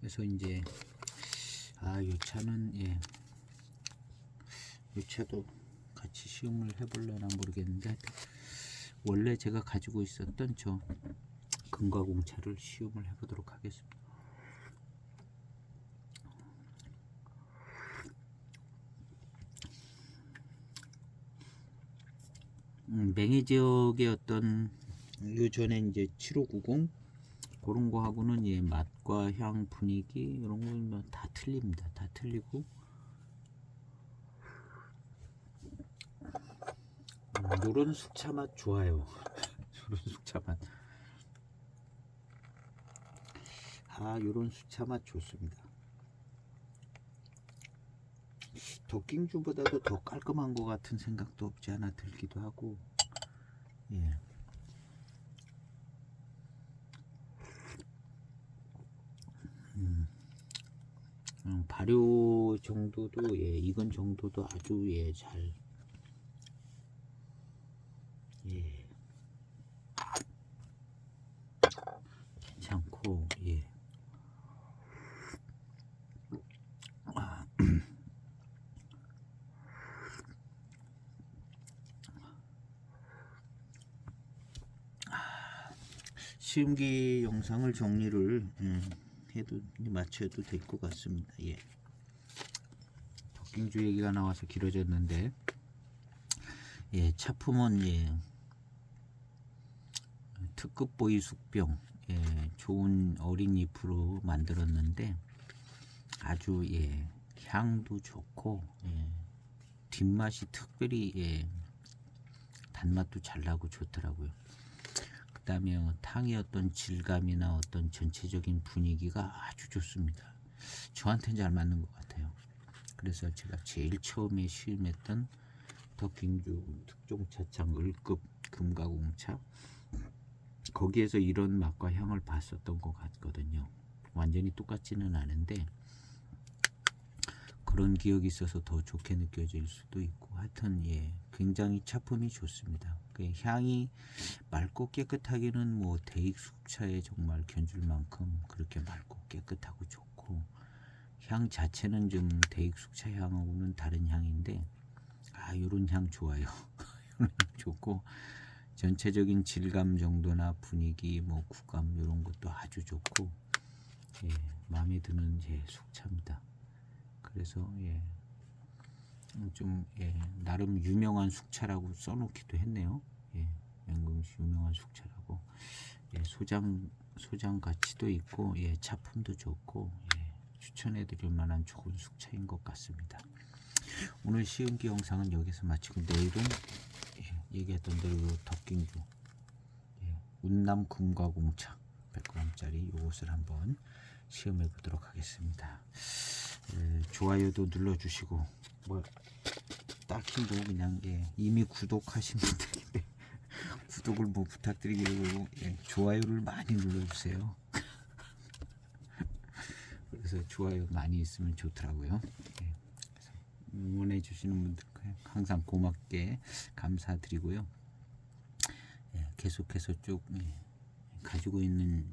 A: 그래서 이제 이 차는 예, 이 차도 같이 시음을 해볼려나 모르겠는데 원래 제가 가지고 있었던 저 금가공차를 시음을 해보도록 하겠습니다. 맹해 지역의 어떤 요 전에 이제 7590 그런 거 하고는 예, 맛과 향, 분위기 이런 거 다 틀립니다. 다 틀리고 요런 숙차 맛 좋아요. 요런 숙차 맛. 요런 숙차 맛 좋습니다. 덕깅주보다도 더 깔끔한 것 같은 생각도 없지 않아 들기도 하고. 예. 발효 정도도 예, 익은 정도도 아주 예, 잘 예, 괜찮고 예. 시음기 영상을 정리를 해도 마쳐도 될 것 같습니다. 예. 덕깅주 얘기가 나와서 길어졌는데 예, 차품은 예, 특급 보이 숙병 예, 좋은 어린 잎으로 만들었는데 아주 예, 향도 좋고 예, 뒷맛이 특별히 예, 단맛도 잘 나고 좋더라고요. 그 다음에 탕의 어떤 질감이나 어떤 전체적인 분위기가 아주 좋습니다. 저한테는 잘 맞는 것 같아요. 그래서 제가 제일 처음에 시음했던 덕깅주 특종 차창 을급 금가공차 거기에서 이런 맛과 향을 봤었던 것 같거든요. 완전히 똑같지는 않은데 그런 기억이 있어서 더 좋게 느껴질 수도 있고 하여튼 예, 굉장히 차품이 좋습니다. 그 향이 맑고 깨끗하기는 뭐 대익 숙차에 정말 견줄 만큼 그렇게 맑고 깨끗하고 좋고 향 자체는 좀 대익 숙차 향하고는 다른 향인데 요런 향 좋아요. 요런 향 좋고 전체적인 질감 정도나 분위기 뭐 구감 이런 것도 아주 좋고 예, 마음에 드는 예, 숙차입니다. 그래서 예, 좀 예, 나름 유명한 숙차라고 써놓기도 했네요. 예, 명궁시 유명한 숙차라고 예, 소장 가치도 있고 예, 차품도 좋고 예, 추천해드릴 만한 좋은 숙차인 것 같습니다. 오늘 시음기 영상은 여기서 마치고 내일은 예, 얘기했던 대로 덕깅주 예, 운남 금과공차 100g짜리 요것을 한번 시음해 보도록 하겠습니다. 예, 좋아요도 눌러주시고 뭐 딱히 뭐 그냥 예, 이미 구독하신 분들인데 구독을 뭐 부탁드리기로 예, 좋아요를 많이 눌러주세요. 그래서 좋아요 많이 있으면 좋더라고요. 예, 응원해 주시는 분들 항상 고맙게 감사드리고요. 예, 계속해서 쭉 예, 가지고 있는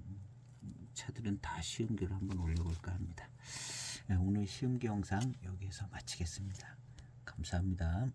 A: 차들은 다 시음기를 한번 올려볼까 합니다. 예, 오늘 시음기 영상 여기에서 마치겠습니다. 감사합니다.